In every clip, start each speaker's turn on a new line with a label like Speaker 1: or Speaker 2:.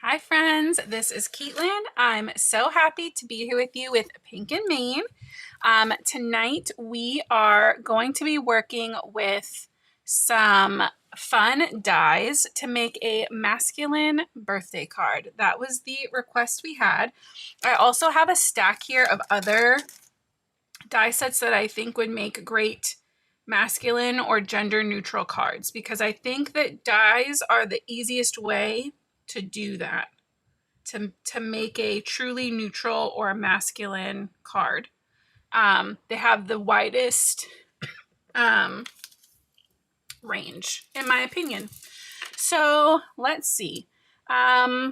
Speaker 1: Hi friends, this is Caitlin. I'm so happy to be here with you with Pink and Main. Tonight we are going to be working with some fun dies to make a masculine birthday card. That was the request we had. I also have a stack here of other die sets that I think would make great masculine or gender neutral cards because I think that dies are the easiest way to do that, to make a truly neutral or masculine card. They have the widest range, in my opinion. So let's see. I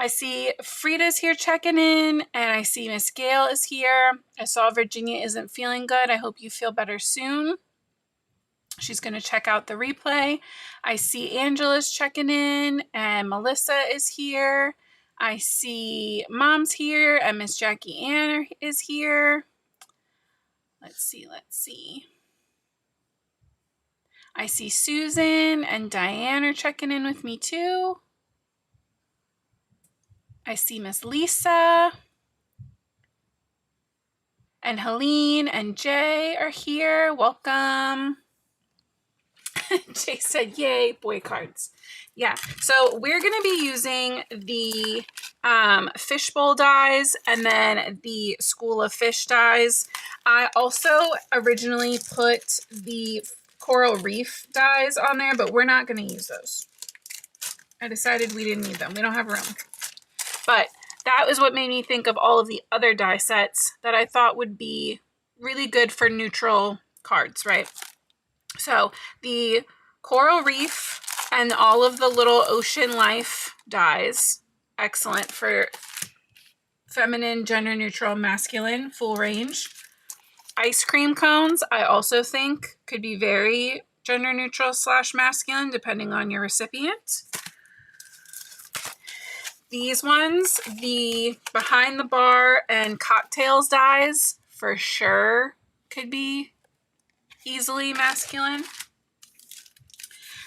Speaker 1: see Frida's here checking in, and I see Miss Gail is here. I saw Virginia isn't feeling good. I hope you feel better soon. She's going to check out the replay. I see Angela's checking in, and Melissa is here. I see Mom's here, and Miss Jackie Ann is here. Let's see. I see Susan and Diane are checking in with me too. I see Miss Lisa. And Helene and Jay are here. Welcome. Jay said, yay, boy cards. Yeah, so we're going to be using the fishbowl dies and then the School of Fish dies. I also originally put the Coral Reef dies on there, but we're not going to use those. I decided we didn't need them. We don't have room. But that was what made me think of all of the other die sets that I thought would be really good for neutral cards, right? So the Coral Reef and all of the little ocean life dies, excellent for feminine, gender neutral, masculine, full range. Ice cream cones, I also think could be very gender neutral / masculine, depending on your recipient. These ones, the behind the bar and cocktails dies, for sure could be easily masculine.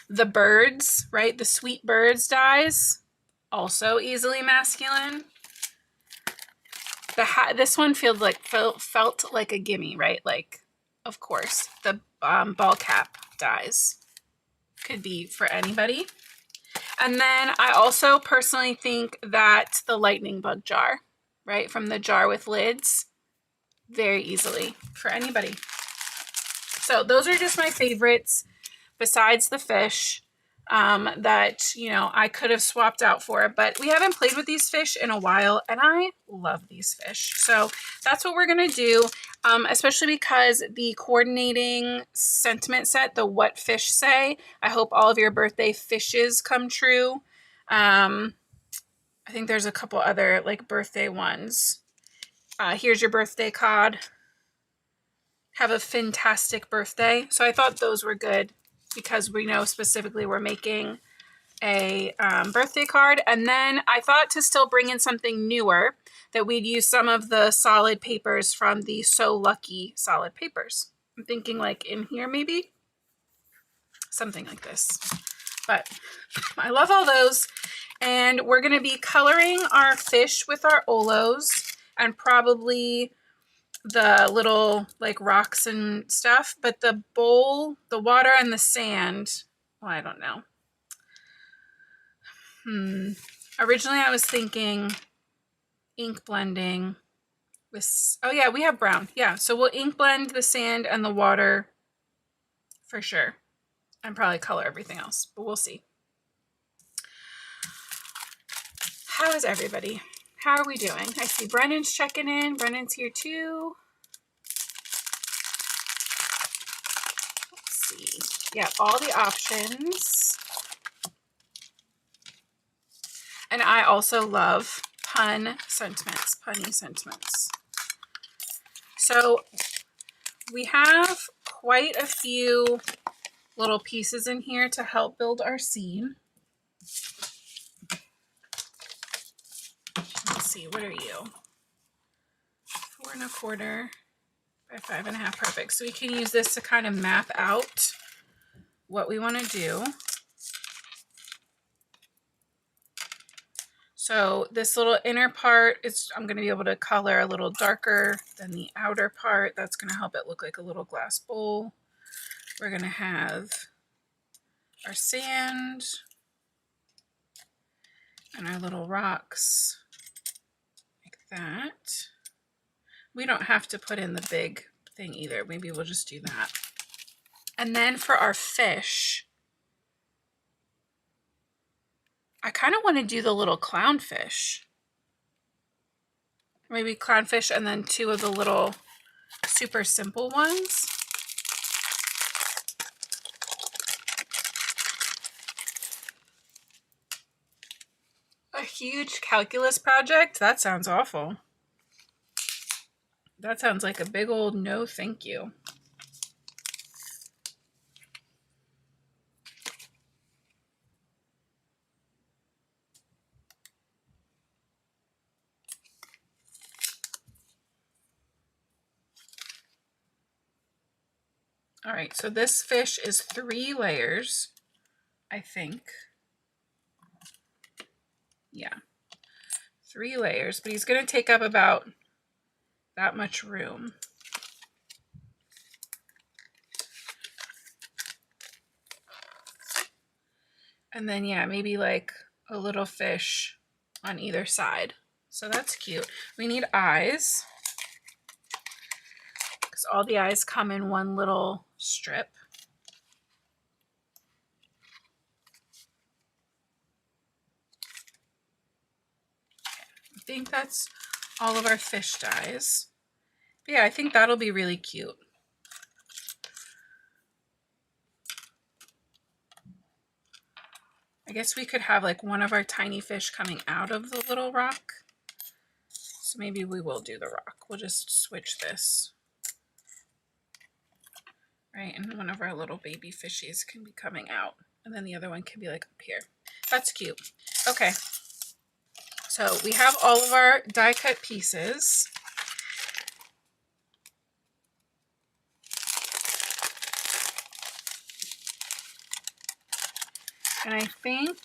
Speaker 1: The birds, right? The sweet birds dies, also easily masculine. This one felt like a gimme, right? Like, of course, the ball cap dies could be for anybody. And then I also personally think that the lightning bug jar, right, from the jar with lids, very easily for anybody. So those are just my favorites besides the fish that, you know, I could have swapped out for it. But we haven't played with these fish in a while, and I love these fish. So that's what we're going to do, especially because the coordinating sentiment set, the What Fish Say, I hope all of your birthday fishes come true. I think there's a couple other like birthday ones. Here's your birthday card. Have a fantastic birthday. So I thought those were good because we know specifically we're making a birthday card. And then I thought to still bring in something newer, that we'd use some of the solid papers from the So Lucky solid papers. I'm thinking like in here maybe, something like this. But I love all those. And we're going to be coloring our fish with our Olos and probably the little like rocks and stuff, but the bowl, the water and the sand, well, I don't know. Originally I was thinking ink blending with, oh yeah, we have brown. Yeah, so we'll ink blend the sand and the water for sure, and probably color everything else, but we'll see. How is everybody? How are we doing? I see Brennan's checking in. Brennan's here too. Let's see. Yeah, all the options. And I also love punny sentiments. So we have quite a few little pieces in here to help build our scene. Let's see, what are you? 4 1/4 by 5 1/2, perfect. So we can use this to kind of map out what we want to do. So this little inner part is, I'm going to be able to color a little darker than the outer part. That's going to help it look like a little glass bowl. We're going to have our sand and our little rocks like that. We don't have to put in the big thing either. Maybe we'll just do that. And then for our fish, I kind of want to do the little clownfish. Maybe clownfish and then 2 of the little super simple ones. A huge calculus project? That sounds awful. That sounds like a big old no thank you. All right, so this fish is 3 layers, I think. Yeah, 3 layers, but he's going to take up about that much room. And then, yeah, maybe like a little fish on either side. So that's cute. We need eyes, because all the eyes come in one little strip. I think that's all of our fish dyes. But yeah, I think that'll be really cute. I guess we could have like one of our tiny fish coming out of the little rock. So maybe we will do the rock. We'll just switch this. Right, and one of our little baby fishies can be coming out. And then the other one can be like up here. That's cute. Okay. So we have all of our die cut pieces. And I think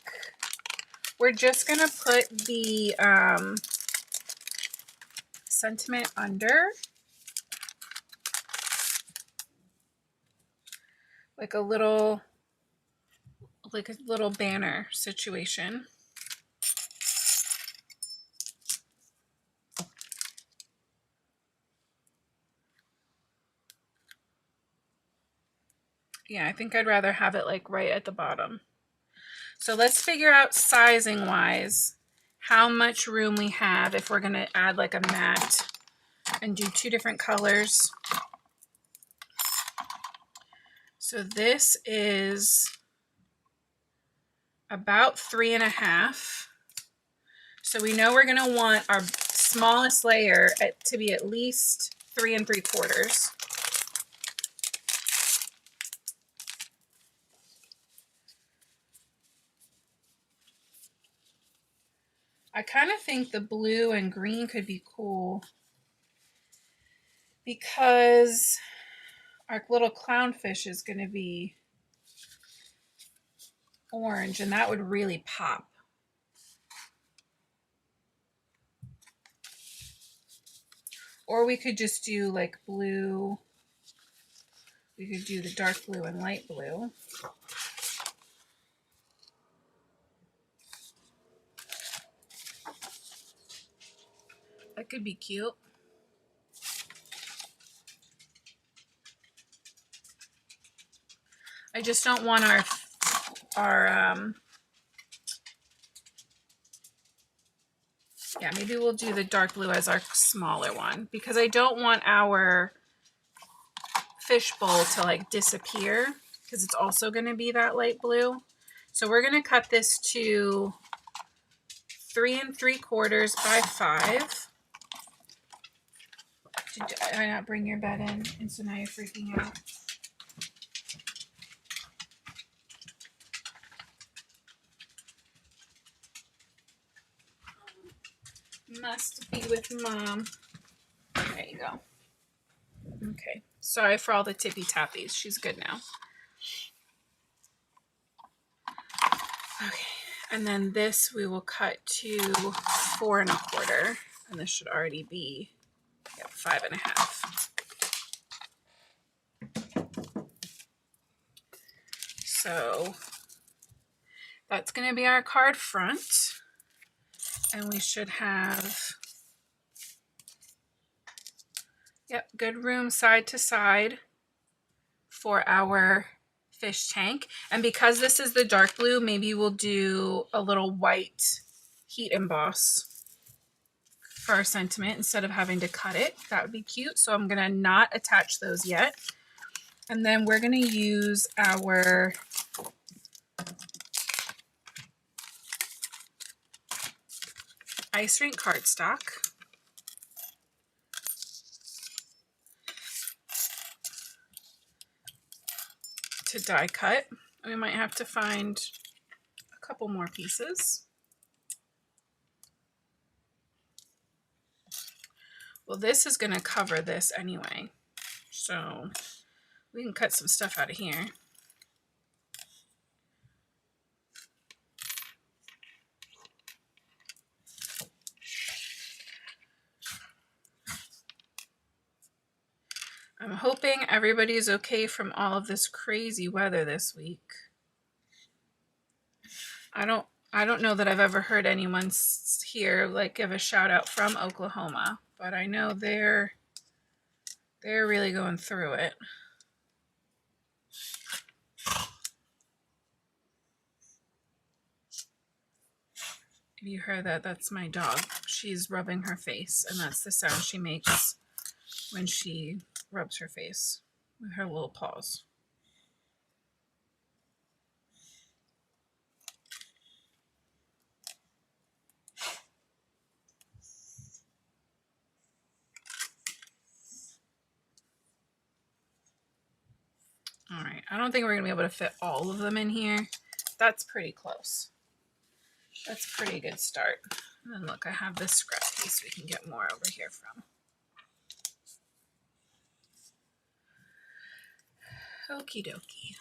Speaker 1: we're just going to put the sentiment under. Like a little banner situation. Yeah, I think I'd rather have it like right at the bottom. So let's figure out sizing wise how much room we have if we're going to add like a matte and do 2 different colors. So this is about 3.5. So we know we're going to want our smallest layer to be at least 3 3/4. I kind of think the blue and green could be cool because our little clownfish is going to be orange and that would really pop. Or we could just do like blue. We could do the dark blue and light blue. That could be cute. I just don't want yeah, maybe we'll do the dark blue as our smaller one because I don't want our fish bowl to like disappear because it's also going to be that light blue. So we're going to cut this to 3 3/4 by 5. Did I not bring your bed in? And so now you're freaking out. Must be with mom. There you go. Okay. Sorry for all the tippy tappies. She's good now. Okay. And then this we will cut to 4 1/4, and this should already be 5 1/2. So that's going to be our card front, and we should have good room side to side for our fish tank. And because this is the dark blue, maybe we'll do a little white heat emboss for our sentiment instead of having to cut it. That would be cute. So I'm gonna not attach those yet. And then we're gonna use our Ice Rink cardstock to die cut. We might have to find a couple more pieces. Well, this is going to cover this anyway, so we can cut some stuff out of here. I'm hoping everybody's okay from all of this crazy weather this week. I don't know that I've ever heard anyone here like give a shout out from Oklahoma, but I know they're really going through it. If you heard that, that's my dog. She's rubbing her face, and that's the sound she makes when she rubs her face with her little paws. All right, I don't think we're gonna be able to fit all of them in here. That's pretty close. That's a pretty good start. And then look, I have this scrap piece we can get more over here from. Okie dokie.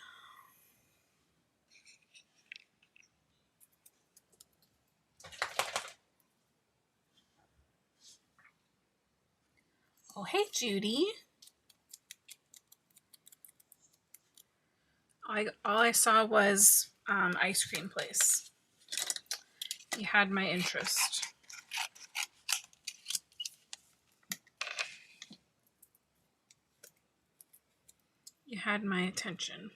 Speaker 1: Oh, hey, Judy. All I saw was ice cream place. You had my interest. You had my attention.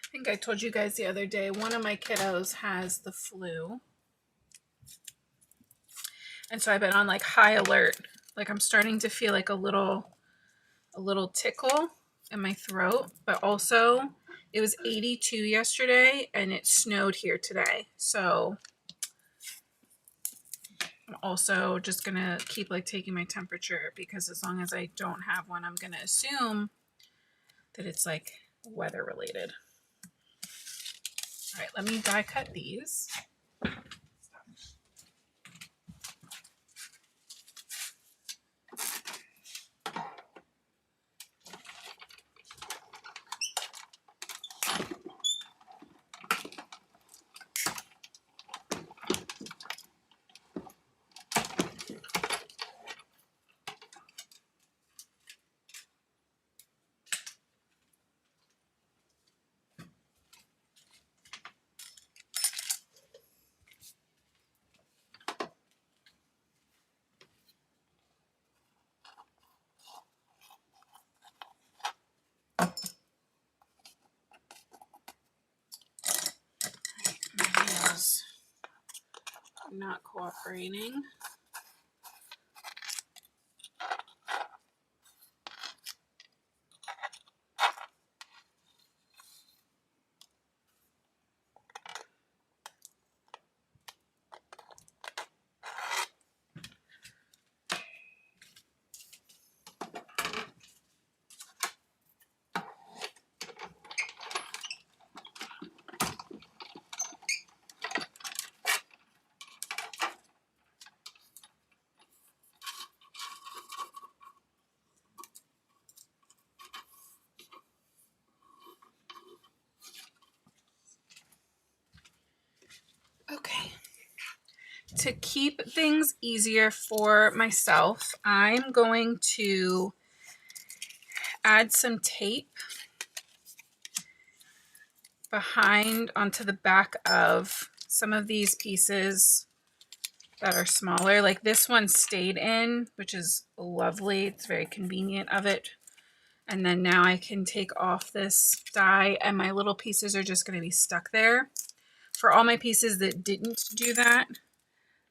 Speaker 1: I think I told you guys the other day, one of my kiddos has the flu. And so I've been on like high alert. Like I'm starting to feel like a little tickle in my throat, but also it was 82 yesterday and it snowed here today. So I'm also just gonna keep like taking my temperature, because as long as I don't have one, I'm gonna assume that it's like weather related. All right, let me die cut these. Not cooperating. to keep things easier for myself, I'm going to add some tape behind onto the back of some of these pieces that are smaller. Like this one stayed in, which is lovely. It's very convenient of it. And then now I can take off this die and my little pieces are just going to be stuck there. For all my pieces that didn't do that,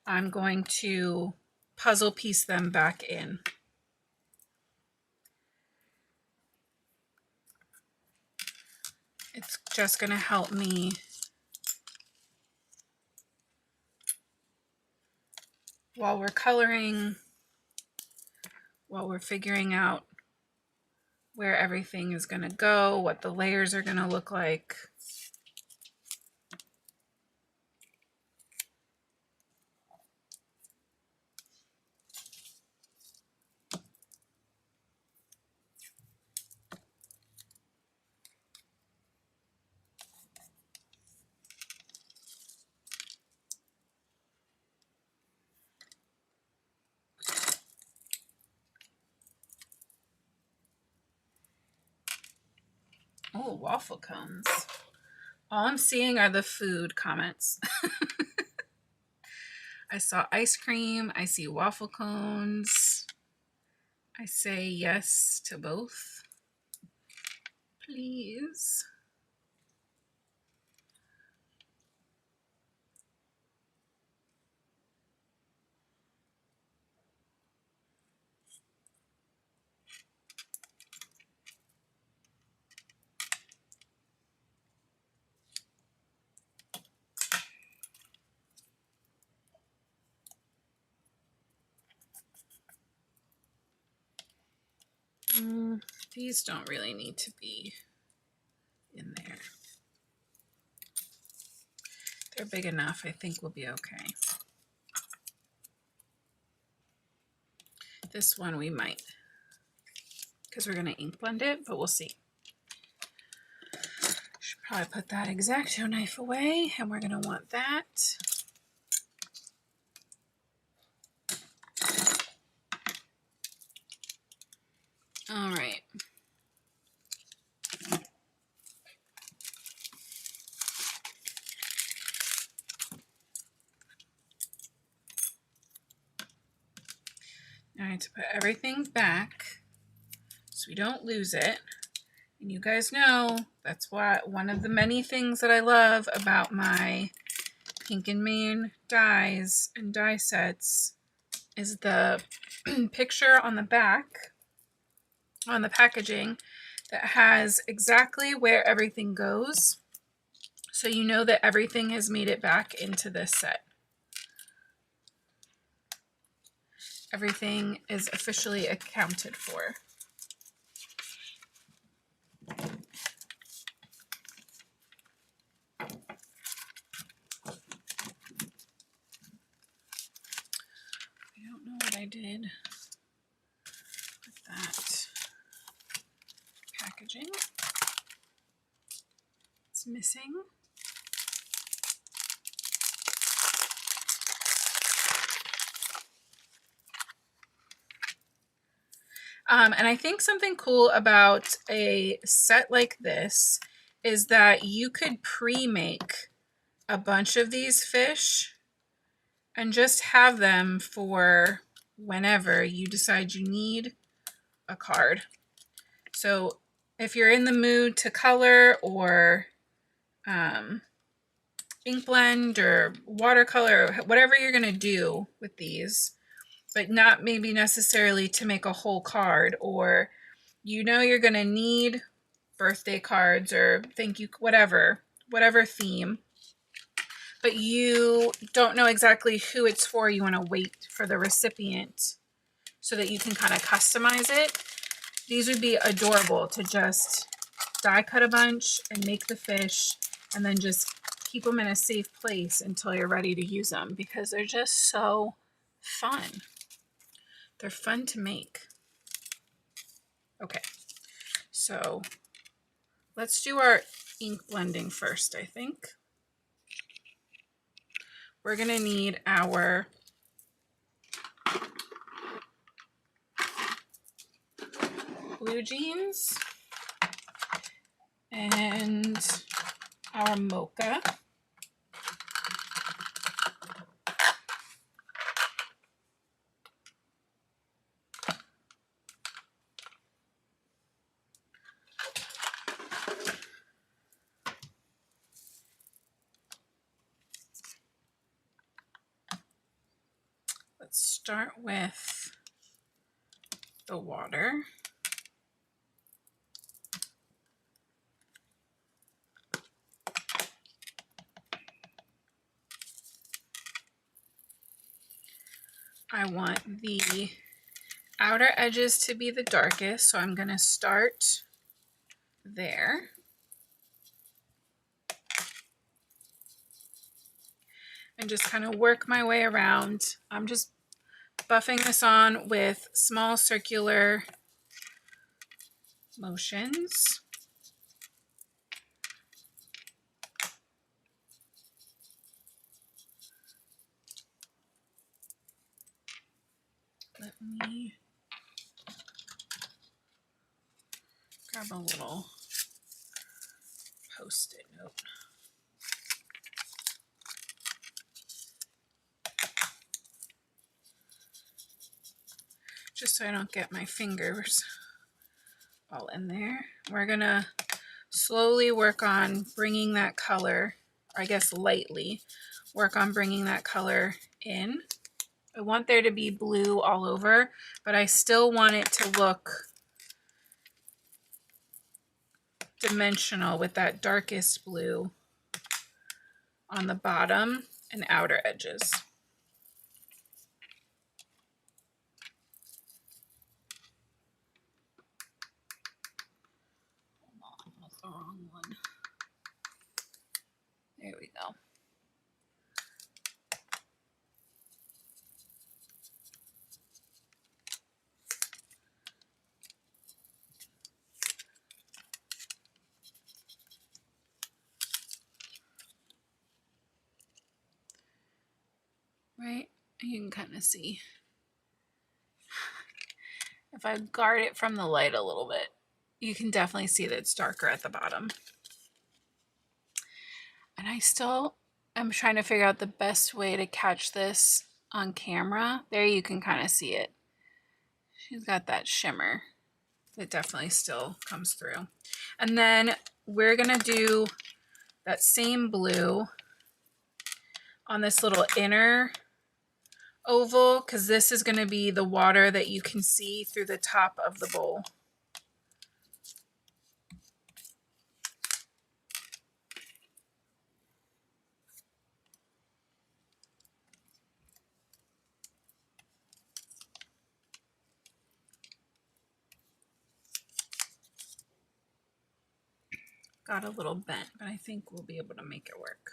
Speaker 1: I'm going to puzzle piece them back in. It's just going to help me while we're coloring, while we're figuring out where everything is going to go, what the layers are going to look like. Oh, waffle cones. All I'm seeing are the food comments. I saw ice cream. I see waffle cones. I say yes to both. Please. These don't really need to be in there. They're big enough. I think we'll be okay. This one we might, because we're going to ink blend it, but we'll see. Should probably put that X-Acto knife away, and we're going to want that. All right. I need to put everything back so we don't lose it. And you guys know that's what one of the many things that I love about my Pink and Main dies and die sets is the picture on the back, on the packaging, that has exactly where everything goes. So you know that everything has made it back into this set. Everything is officially accounted for. I don't know what I did with that packaging. It's missing. And I think something cool about a set like this is that you could pre-make a bunch of these fish and just have them for whenever you decide you need a card. So if you're in the mood to color or ink blend or watercolor, or whatever you're going to do with these, but not maybe necessarily to make a whole card, or you know you're going to need birthday cards or thank you, whatever theme, but you don't know exactly who it's for. You want to wait for the recipient so that you can kind of customize it. These would be adorable to just die cut a bunch and make the fish and then just keep them in a safe place until you're ready to use them, because they're just so fun. They're fun to make. Okay, so let's do our ink blending first, I think. we're gonna need our blue jeans and our mocha. Let's start with the water. I want the outer edges to be the darkest, so I'm going to start there. And just kind of work my way around. I'm just buffing this on with small circular motions. Let me grab a little Post-it note. Just so I don't get my fingers all in there. We're gonna slowly work on bringing that color, or I guess lightly, work on bringing that color in. I want there to be blue all over, but I still want it to look dimensional with that darkest blue on the bottom and outer edges. Hold on, that's the wrong one. There we go. Right? You can kind of see. If I guard it from the light a little bit, you can definitely see that it's darker at the bottom. And I still am trying to figure out the best way to catch this on camera. There you can kind of see it. She's got that shimmer. It definitely still comes through. And then we're gonna do that same blue on this little inner oval, because this is going to be the water that you can see through the top of the bowl. Got a little bent, but I think we'll be able to make it work.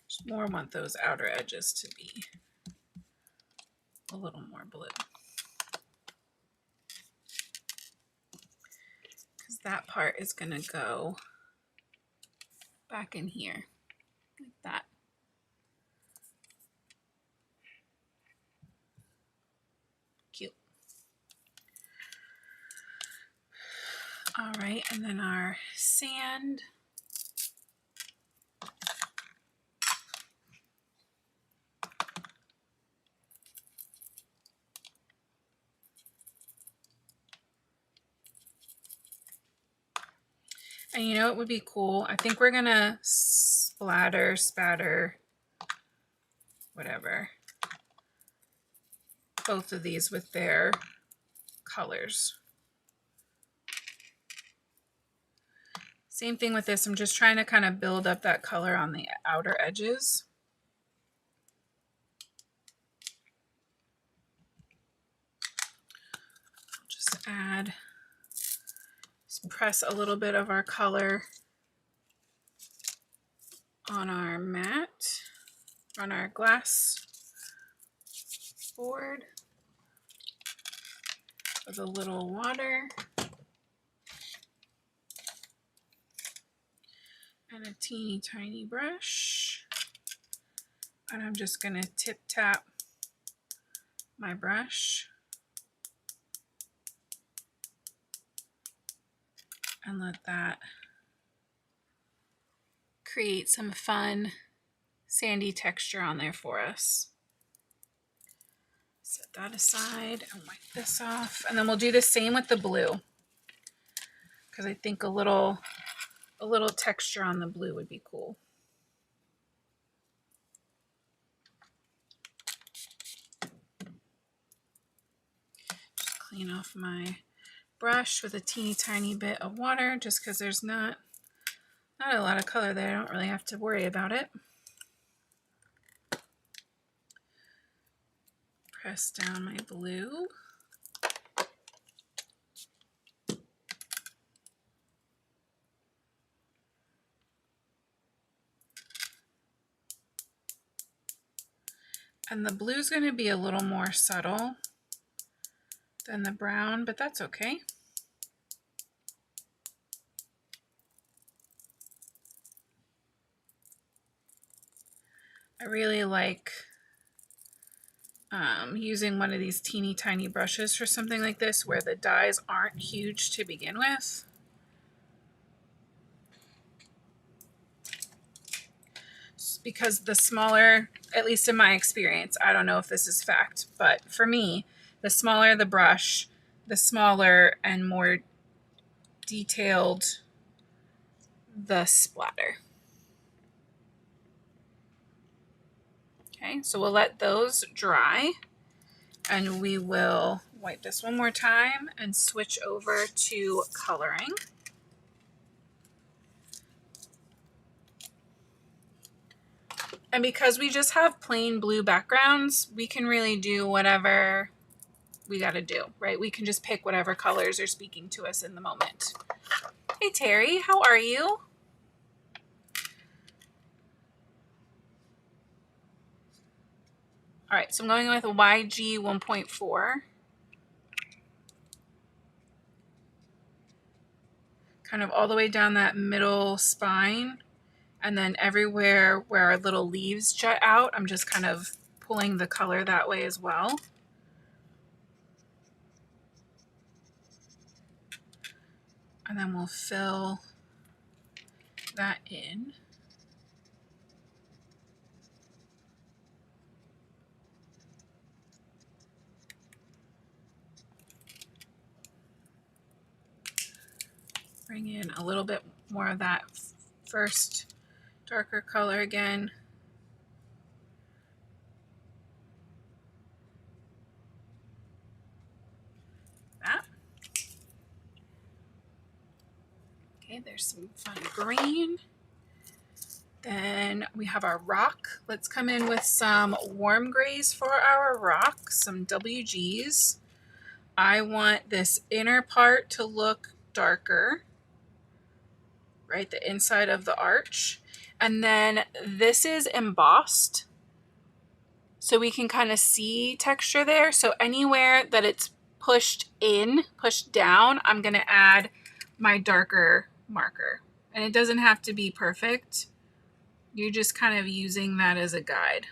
Speaker 1: Just more want those outer edges to be a little more blue. Because that part is going to go back in here, like that. Cute. All right, and then our sand. And you know what would be cool? I think we're gonna spatter, whatever, both of these with their colors. Same thing with this. I'm just trying to kind of build up that color on the outer edges. Just add, just press a little bit of our color on our mat, on our glass board with a little water. teeny tiny brush, and I'm just going to tip tap my brush and let that create some fun sandy texture on there for us. Set that aside and wipe this off, and then we'll do the same with the blue, because I think a little texture on the blue would be cool. Just clean off my brush with a teeny tiny bit of water, just because there's not a lot of color there. I don't really have to worry about it. Press down my blue. And the blue is going to be a little more subtle than the brown, but that's okay. I really like using one of these teeny tiny brushes for something like this where the dies aren't huge to begin with. Because the smaller, at least in my experience, I don't know if this is fact, but for me, the smaller the brush, the smaller and more detailed the splatter. Okay, so we'll let those dry, and we will wipe this one more time and switch over to coloring. And because we just have plain blue backgrounds, we can really do whatever we got to do, right? We can just pick whatever colors are speaking to us in the moment. Hey, Terry, how are you? All right, so I'm going with a YG 1.4. Kind of all the way down that middle spine. And then everywhere where our little leaves jut out, I'm just kind of pulling the color that way as well. And then we'll fill that in. Bring in a little bit more of that first darker color again. That. Okay, there's some fun green. Then we have our rock. Let's come in with some warm grays for our rock, some WGs. I want this inner part to look darker, right? The inside of the arch. And then this is embossed, so we can kind of see texture there. So anywhere that it's pushed in, pushed down, I'm going to add my darker marker. And it doesn't have to be perfect. You're just kind of using that as a guide.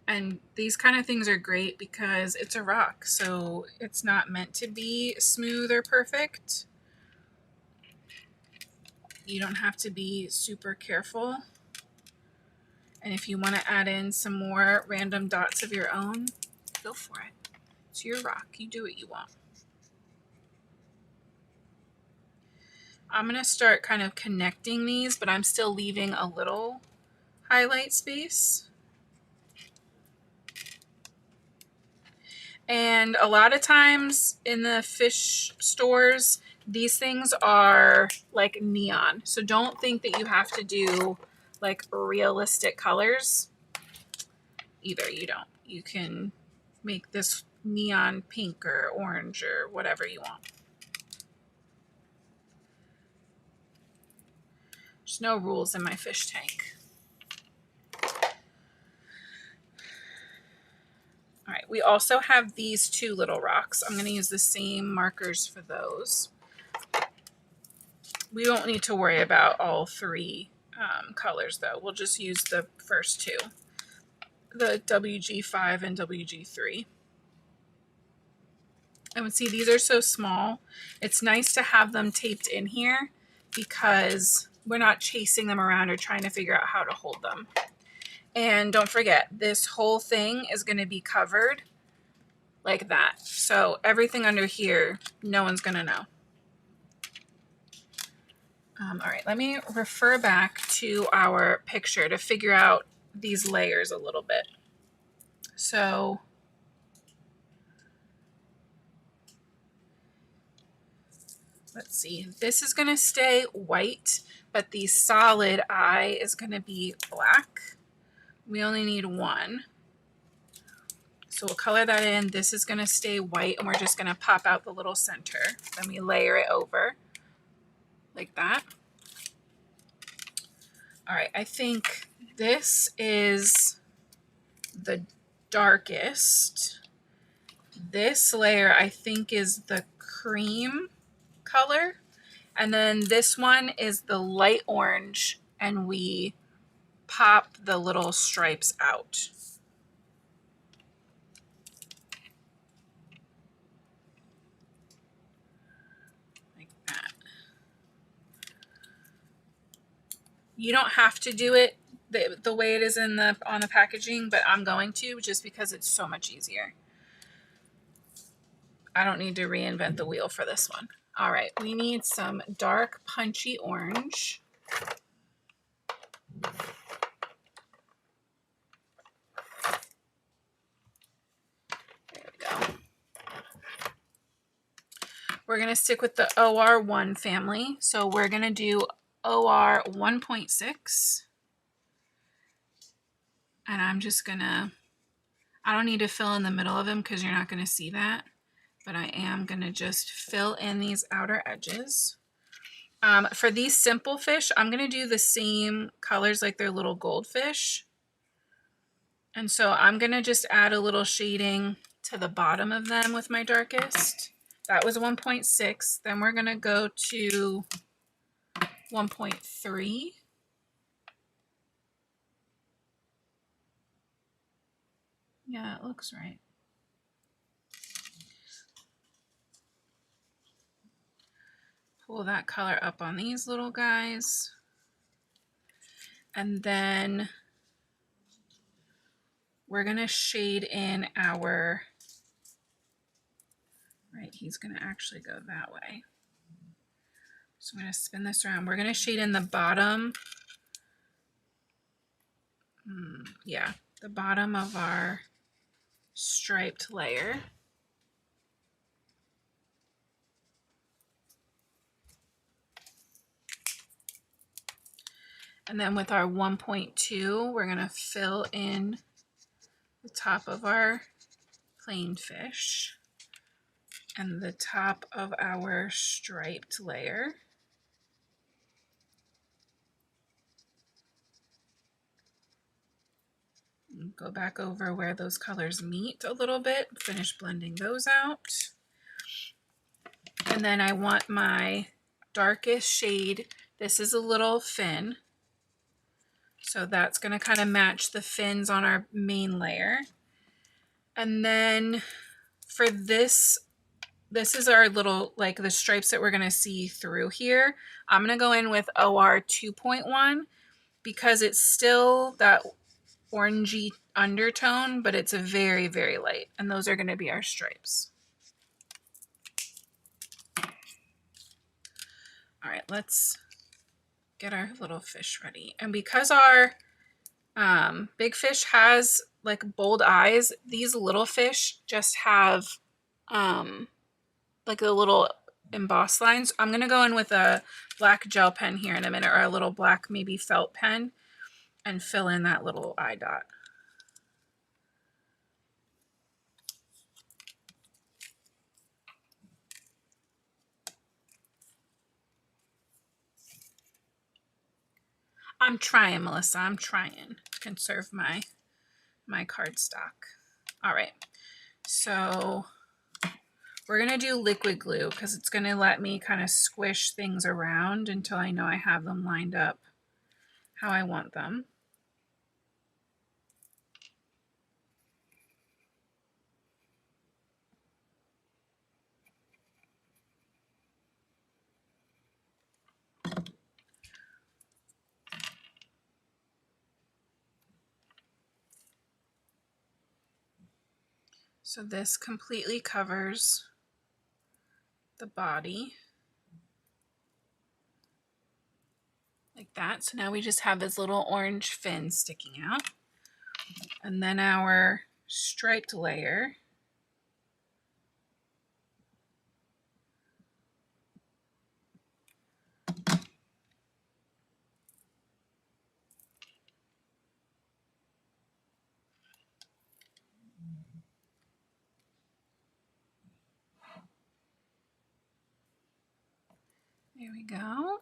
Speaker 1: And these kind of things are great because it's a rock, so it's not meant to be smooth or perfect. You don't have to be super careful. And if you want to add in some more random dots of your own, go for it. It's your rock. You do what you want. I'm going to start kind of connecting these, but I'm still leaving a little highlight space. And a lot of times in the fish stores, these things are like neon. So don't think that you have to do like realistic colors. Either you don't. You can make this neon pink or orange or whatever you want. There's no rules in my fish tank. All right, we also have these two little rocks. I'm going to use the same markers for those. We won't need to worry about all three colors though. We'll just use the first two, the WG5 and WG3. And see, these are so small. It's nice to have them taped in here because we're not chasing them around or trying to figure out how to hold them. And don't forget, this whole thing is going to be covered like that. So everything under here, no one's going to know. All right, let me refer back to our picture to figure out these layers a little bit. So let's see, this is going to stay white, but the solid eye is going to be black. We only need one. So we'll color that in. This is going to stay white, and we're just going to pop out the little center. Then we layer it over like that. All right, I think this is the darkest. This layer I think is the cream color. And then this one is the light orange, and we pop the little stripes out. Like that. You don't have to do it the way it is on the packaging, but I'm going to just because it's so much easier. I don't need to reinvent the wheel for this one. All right, we need some dark punchy orange. There we go. We're going to stick with the OR1 family. So we're going to do OR 1.6. And I'm just going to, I don't need to fill in the middle of them because you're not going to see that. But I am going to just fill in these outer edges. For these simple fish, I'm going to do the same colors like they're little goldfish. And so I'm going to just add a little shading to the bottom of them with my darkest. That was 1.6. Then we're going to go to 1.3. Yeah, it looks right. Pull that color up on these little guys. And then we're going to shade in our, right, he's going to actually go that way. So I'm going to spin this around. We're going to shade in the bottom. Yeah, the bottom of our striped layer. And then with our 1.2, we're going to fill in the top of our plain fish and the top of our striped layer. And go back over where those colors meet a little bit, finish blending those out. And then I want my darkest shade. This is a little fin. So that's going to kind of match the fins on our main layer. And then for this is our little, like the stripes that we're going to see through here. I'm going to go in with OR 2.1 because it's still that orangey undertone, but it's a very, very light. And those are going to be our stripes. All right, let's get our little fish ready. And because our big fish has like bold eyes, these little fish just have like the little embossed lines. I'm going to go in with a black gel pen here in a minute, or a little black maybe felt pen, and fill in that little eye dot. I'm trying, Melissa. I'm trying to conserve my cardstock. All right. So We're going to do liquid glue because it's going to let me kind of squish things around until I know I have them lined up how I want them. So this completely covers the body like that. So now we just have this little orange fin sticking out. And then our striped layer. There we go.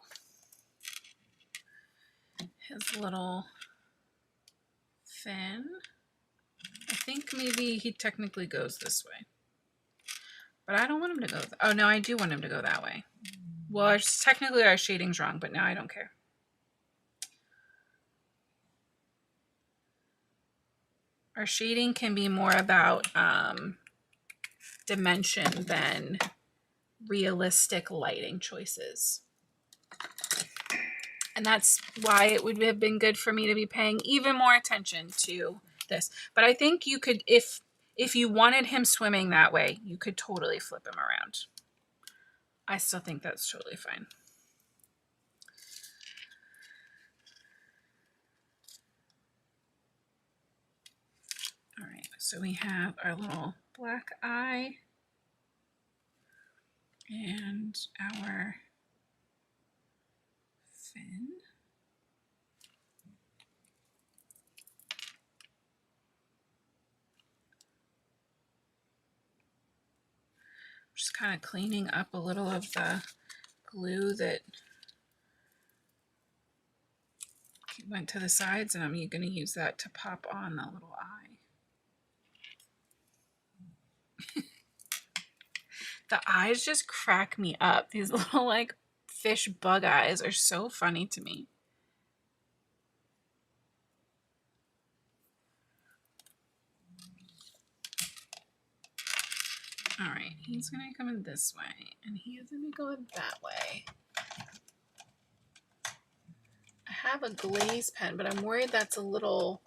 Speaker 1: His little fin. I think maybe he technically goes this way. But I don't want him to go. Oh, no, I do want him to go that way. Well, technically our shading's wrong, but now I don't care. Our shading can be more about dimension than realistic lighting choices. And that's why it would have been good for me to be paying even more attention to this. But I think you could, if you wanted him swimming that way, you could totally flip him around. I still think that's totally fine. All right, so we have our little black eye and our fin. Just kind of cleaning up a little of the glue that went to the sides, and I'm going to use that to pop on the little eye. The eyes just crack me up. These little like fish bug eyes are so funny to me. All right, he's going to come in this way, and he's going to go that way. I have a glaze pen, but I'm worried that's a little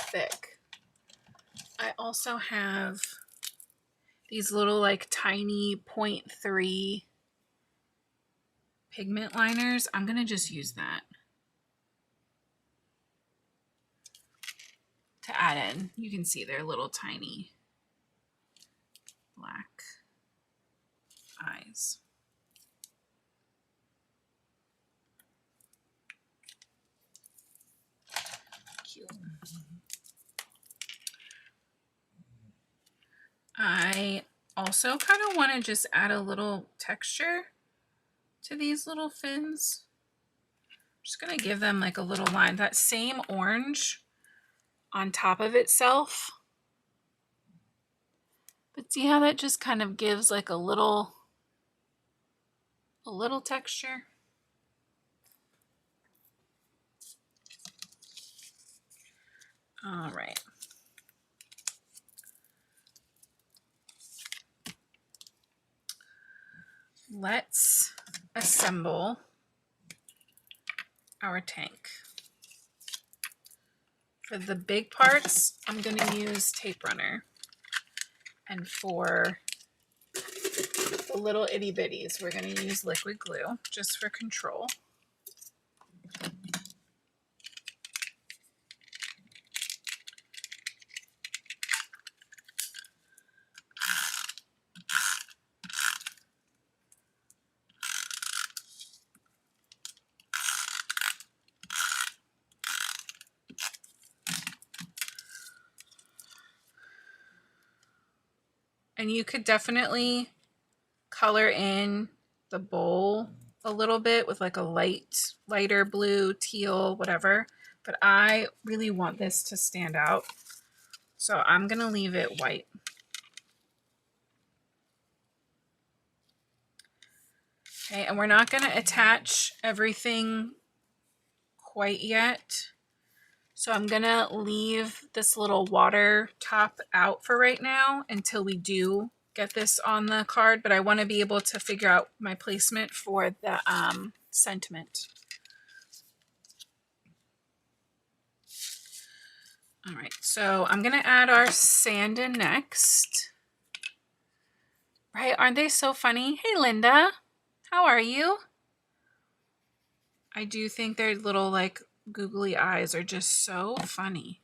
Speaker 1: thick. I also have these little like tiny 0.3 pigment liners. I'm going to just use that to add in. You can see they're little tiny black eyes. Cute. I also kind of want to just add a little texture to these little fins. I'm just going to give them like a little line. That same orange on top of itself. But see how that just kind of gives like a little texture? All right. Let's assemble our tank. For the big parts, I'm going to use tape runner. And for the little itty bitties, we're going to use liquid glue just for control. And you could definitely color in the bowl a little bit with like a lighter blue, teal, whatever. But I really want this to stand out. So I'm going to leave it white. Okay, and we're not going to attach everything quite yet. So I'm going to leave this little water top out for right now until we do get this on the card, but I want to be able to figure out my placement for the sentiment. All right, so I'm going to add our sand in next. Right, aren't they so funny? Hey, Linda, how are you? I do think their little like googly eyes are just so funny.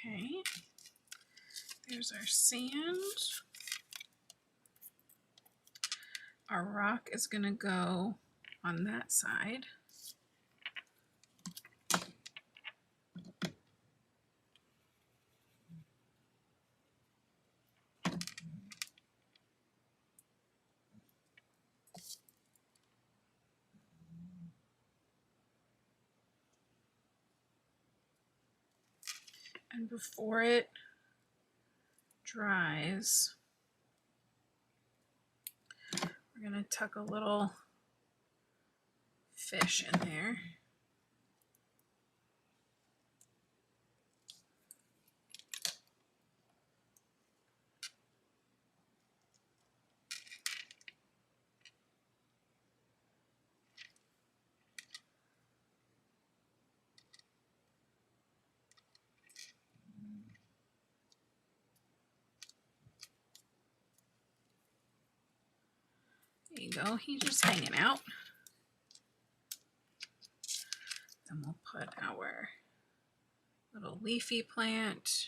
Speaker 1: Okay, there's our sand. Our rock is going to go on that side. And before it dries, we're going to tuck a little fish in there. There you go, he's just hanging out. Then we'll put our little leafy plant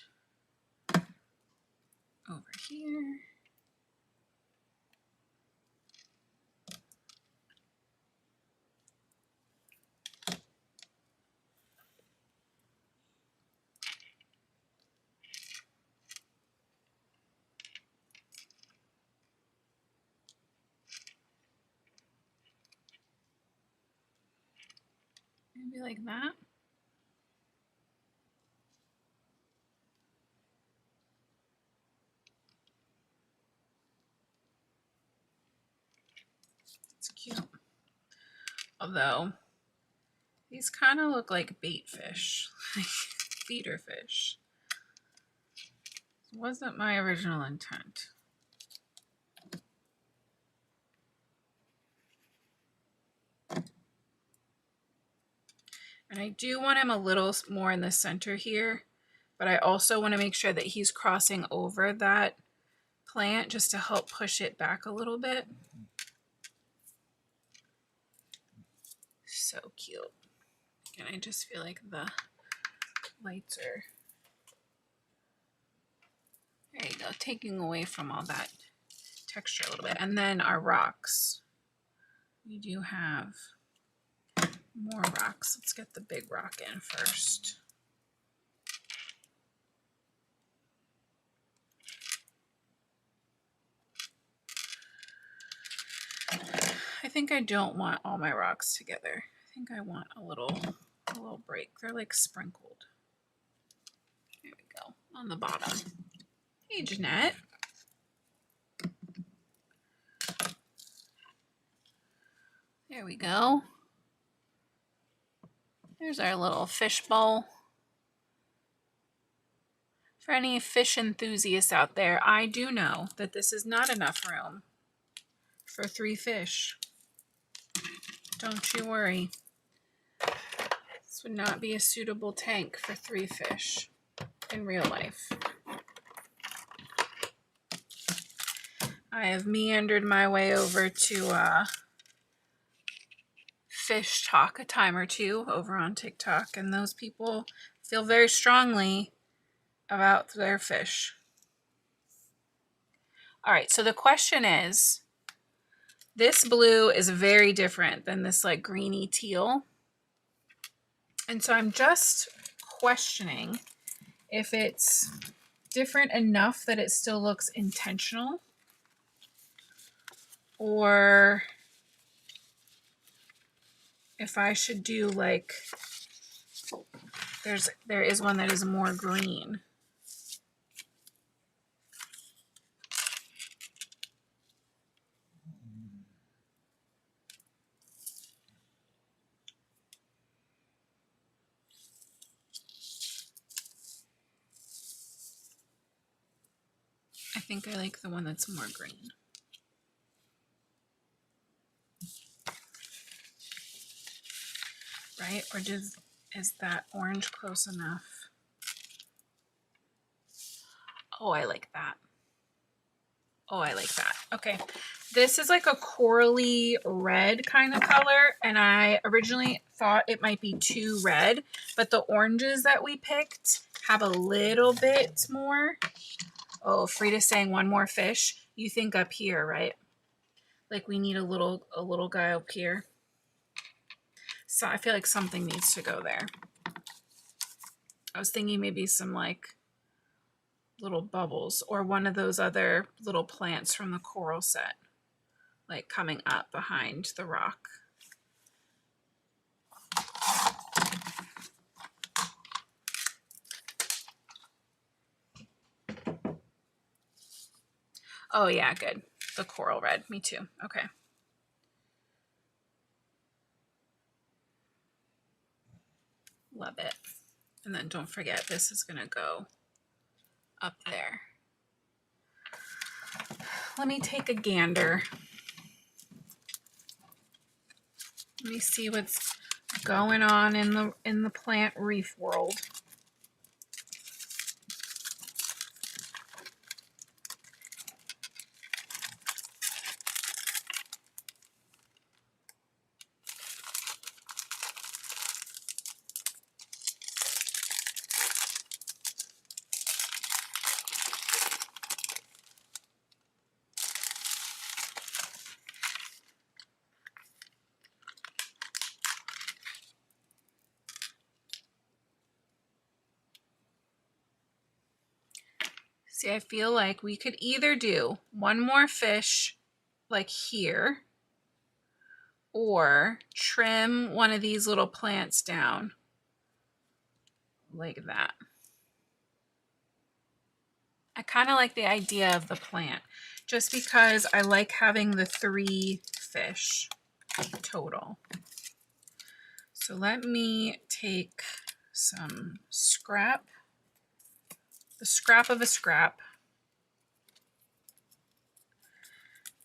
Speaker 1: over here. Maybe like that. It's cute. Although, these kind of look like bait fish, like feeder fish. It wasn't my original intent. And I do want him a little more in the center here, but I also want to make sure that he's crossing over that plant just to help push it back a little bit. So cute. And I just feel like the lights are, there you go, taking away from all that texture a little bit. And then our rocks. We do have more rocks. Let's get the big rock in first. I think I don't want all my rocks together. I think I want a little break. They're like sprinkled. There we go, on the bottom. Hey, Jeanette. There we go. There's our little fish bowl. For any fish enthusiasts out there, I do know that this is not enough room for 3 fish. Don't you worry. This would not be a suitable tank for 3 fish in real life. I have meandered my way over to Fish Talk a time or two over on TikTok, and those people feel very strongly about their fish. All right, so the question is, this blue is very different than this like greeny teal. And so I'm just questioning if it's different enough that it still looks intentional, or if I should do like, there is one that is more green. I think I like the one that's more green. Right? Or is that orange close enough? Oh, I like that. Oh, I like that. Okay. This is like a corally red kind of color, and I originally thought it might be too red, but the oranges that we picked have a little bit more. Oh, Frida's saying one more fish. You think up here, right? Like we need a little guy up here. So I feel like something needs to go there. I was thinking maybe some like little bubbles or one of those other little plants from the coral set, like coming up behind the rock. Oh yeah, good. The coral red, me too. Okay. Love it. And then don't forget, this is gonna go up there. Let me take a gander. Let me see what's going on in the plant reef world. See, I feel like we could either do one more fish like here, or trim one of these little plants down like that. I kind of like the idea of the plant just because I like having the 3 fish total. So let me take some scrap, the scrap of a scrap.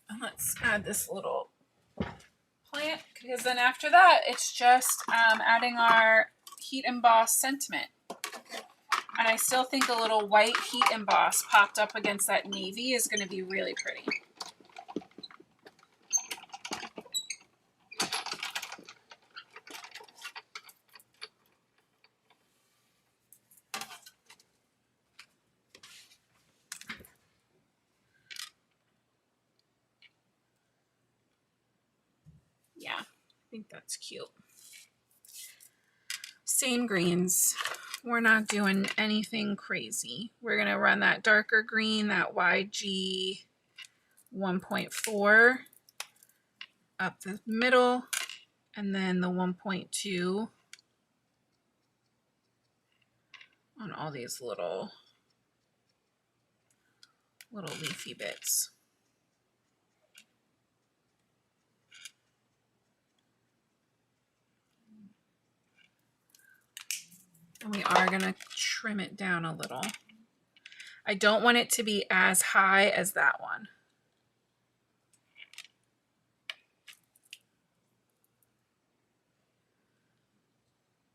Speaker 1: And let's add this little plant, because then after that, it's just adding our heat emboss sentiment. And I still think a little white heat emboss popped up against that navy is going to be really pretty. Yeah, I think that's cute. Same greens. We're not doing anything crazy. We're going to run that darker green, that YG 1.4 up the middle, and then the 1.2 on all these little leafy bits. And we are going to trim it down a little. I don't want it to be as high as that one.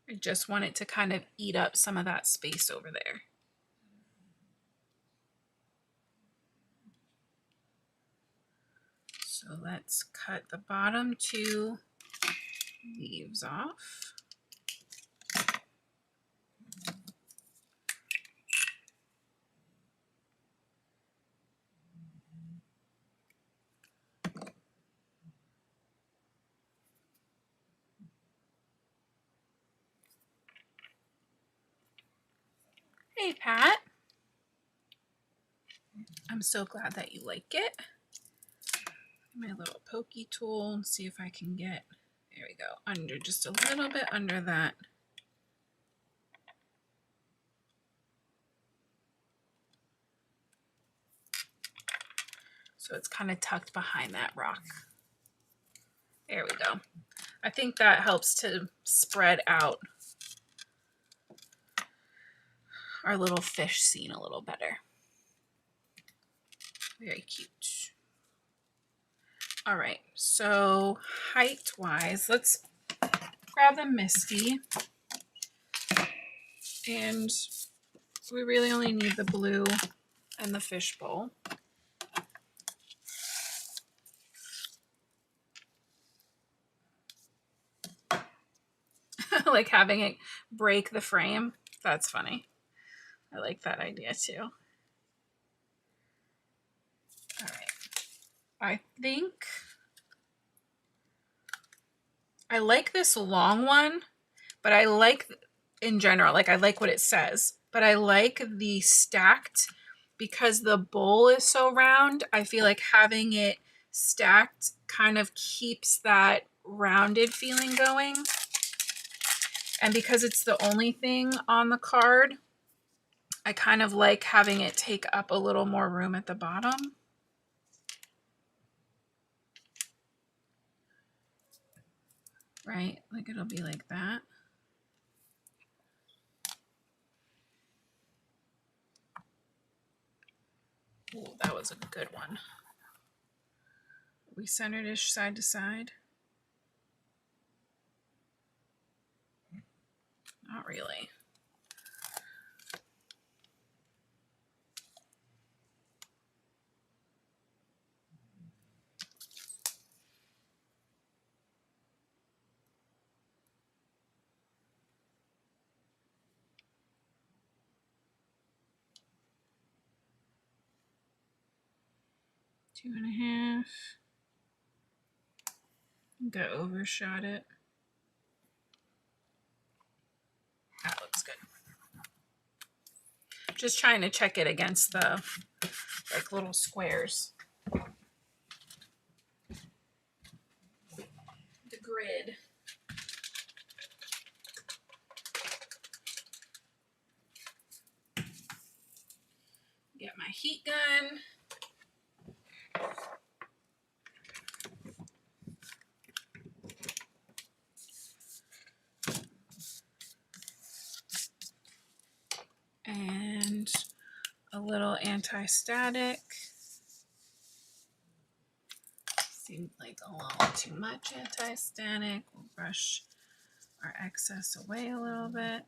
Speaker 1: I just want it to kind of eat up some of that space over there. So let's cut the bottom 2 leaves off. Hey, Pat. I'm so glad that you like it. My little pokey tool and see if I can get, there we go, under, just a little bit under that. So it's kind of tucked behind that rock. There we go. I think that helps to spread out our little fish scene a little better. Very cute. All right, so height-wise, let's grab the Misty. And we really only need the blue and the fishbowl. Like having it break the frame. That's funny. I like that idea too. All right. I think I like this long one, but I like in general, like I like what it says, but I like the stacked because the bowl is so round. I feel like having it stacked kind of keeps that rounded feeling going. And because it's the only thing on the card, I kind of like having it take up a little more room at the bottom. Right? Like it'll be like that. Oh, that was a good one. We centered-ish side to side. Not really. Two and a half. I think I overshot it. That looks good. Just trying to check it against the like little squares. The grid. Get my heat gun. And a little anti-static. Seemed like a little too much anti-static. We'll brush our excess away a little bit.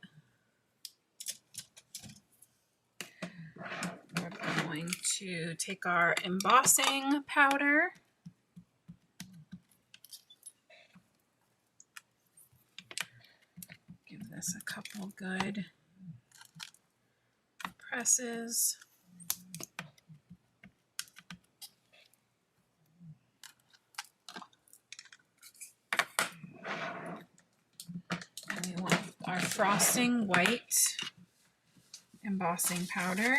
Speaker 1: We're going to take our embossing powder. Give this a couple good presses. And we want our frosting white embossing powder.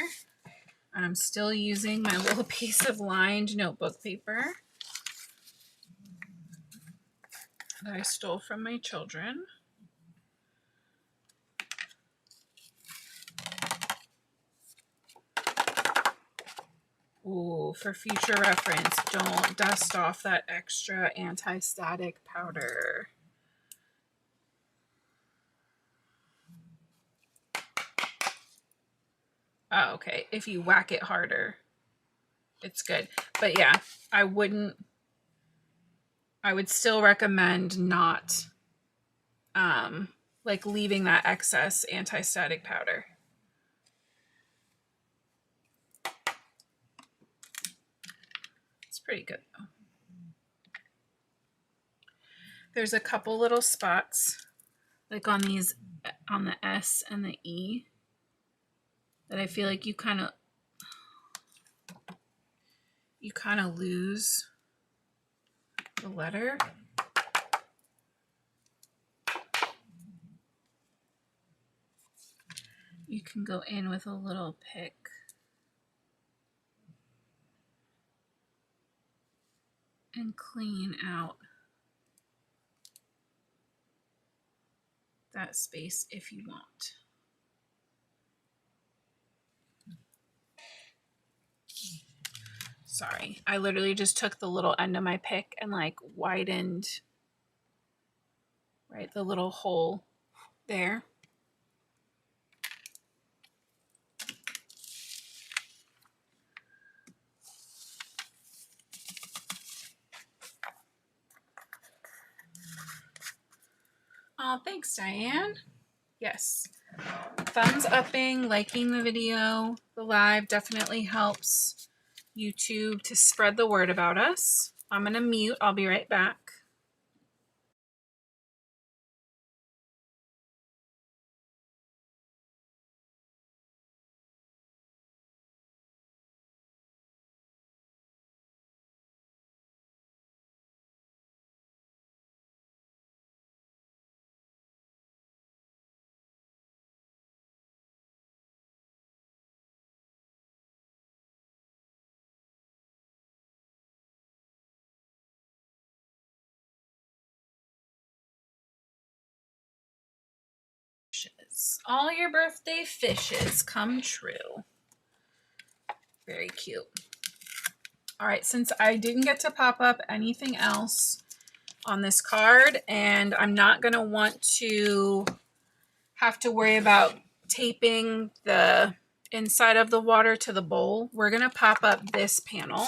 Speaker 1: And I'm still using my little piece of lined notebook paper that I stole from my children. Ooh, for future reference, don't dust off that extra anti-static powder. Oh, okay. If you whack it harder, it's good. But yeah, I would still recommend not like leaving that excess anti-static powder. It's pretty good though. There's a couple little spots like on these, on the S and the E, that I feel like you kind of lose the letter. you can go in with a little pick. And clean out that space if you want. Sorry, I literally just took the little end of my pick and like widened, right, the little hole there. Oh, thanks, Diane. Yes. Thumbs upping, liking the video, the live definitely helps YouTube to spread the word about us. I'm going to mute. I'll be right back. All your birthday fishes come true. Very cute. All right, since I didn't get to pop up anything else on this card, and I'm not going to want to have to worry about taping the inside of the water to the bowl, we're going to pop up this panel.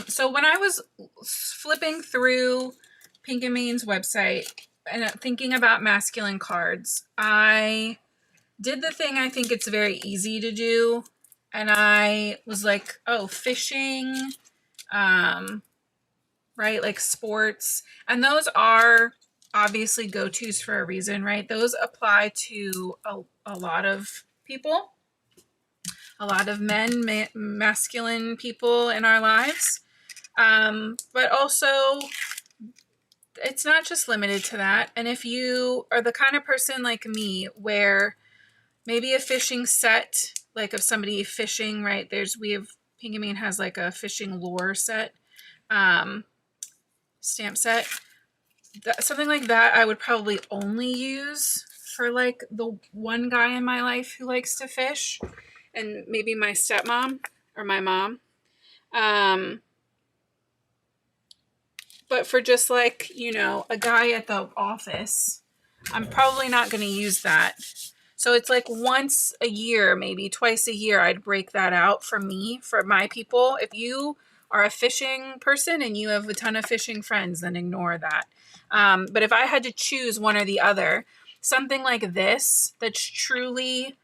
Speaker 1: So when I was flipping through Pink and Main's website and thinking about masculine cards, I did the thing I think it's very easy to do. And I was like, oh, fishing, right? Like sports. And those are obviously go-tos for a reason, right? Those apply to a lot of people, a lot of men, masculine people in our lives. But also, it's not just limited to that. And if you are the kind of person like me where maybe a fishing set, like of somebody fishing, right? Pink and Main has like a fishing lure set, stamp set. Something like that I would probably only use for like the one guy in my life who likes to fish, and maybe my stepmom or my mom. But for just like, you know, a guy at the office, I'm probably not going to use that. So it's like once a year, maybe twice a year, I'd break that out for me, for my people. If you are a fishing person and you have a ton of fishing friends, then ignore that. But if I had to choose one or the other, something like this, that's truly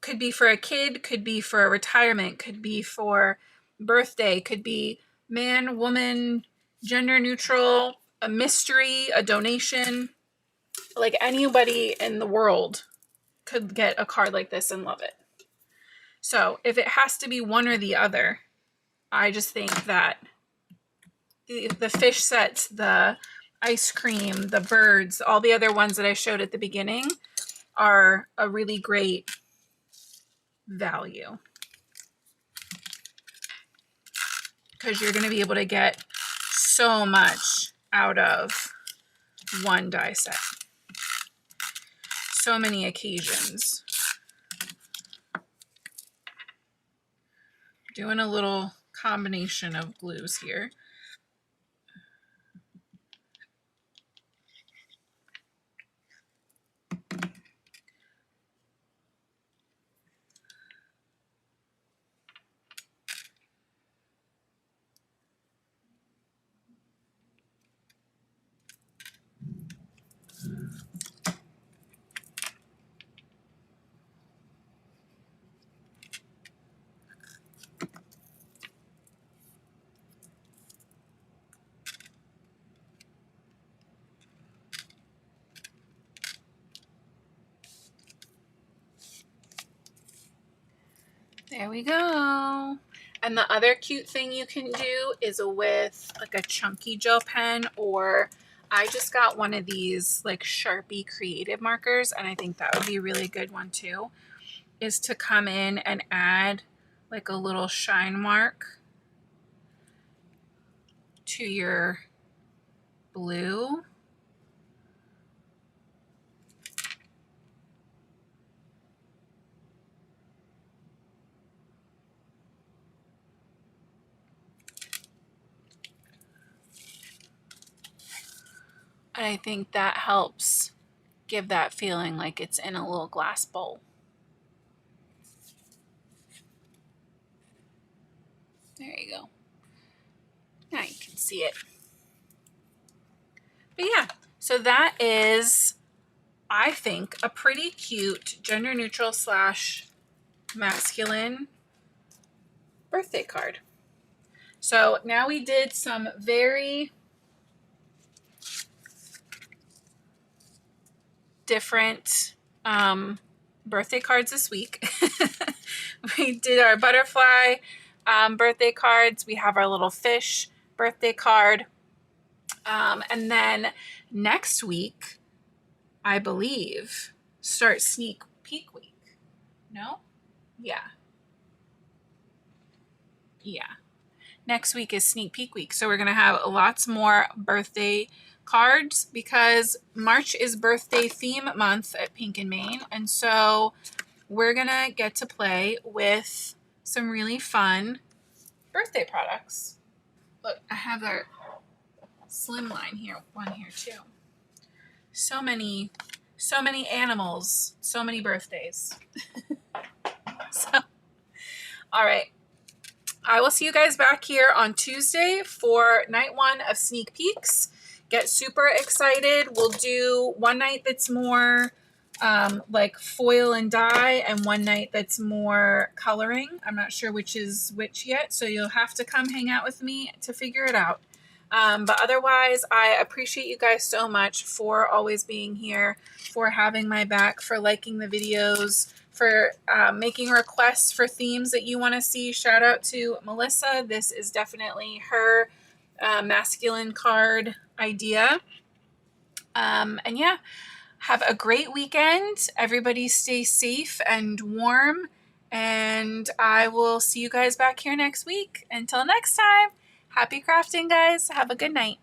Speaker 1: could be for a kid, could be for a retirement, could be for birthday, could be man, woman, gender neutral, a mystery, a donation. Like anybody in the world could get a card like this and love it. So if it has to be one or the other, I just think that the fish sets, the ice cream, the birds, all the other ones that I showed at the beginning are a really great value. Because you're going to be able to get so much out of one die set. So many occasions. Doing a little combination of glues here. There we go. And the other cute thing you can do is with like a chunky gel pen, or I just got one of these like Sharpie creative markers, and I think that would be a really good one too, is to come in and add like a little shine mark to your blue. And I think that helps give that feeling like it's in a little glass bowl. There you go. Now you can see it. But yeah, so that is, I think, a pretty cute gender neutral / masculine birthday card. So now we did some very different birthday cards this week. We did our butterfly birthday cards. We have our little fish birthday card. And then next week, I believe, starts sneak peek week. No? Yeah. Next week is sneak peek week. So we're going to have lots more birthday cards because March is birthday theme month at Pink and Main. And so we're going to get to play with some really fun birthday products. Look, I have our slimline here, one here too. So many animals, so many birthdays. So, all right. I will see you guys back here on Tuesday for night 1 of sneak peeks. Get super excited. We'll do one night that's more like foil and dye, and one night that's more coloring. I'm not sure which is which yet, so you'll have to come hang out with me to figure it out. But otherwise, I appreciate you guys so much for always being here, for having my back, for liking the videos, for making requests for themes that you want to see. Shout out to Melissa. This is definitely her masculine card idea. And yeah, have a great weekend. Everybody stay safe and warm. And I will see you guys back here next week. Until next time, happy crafting, guys. Have a good night.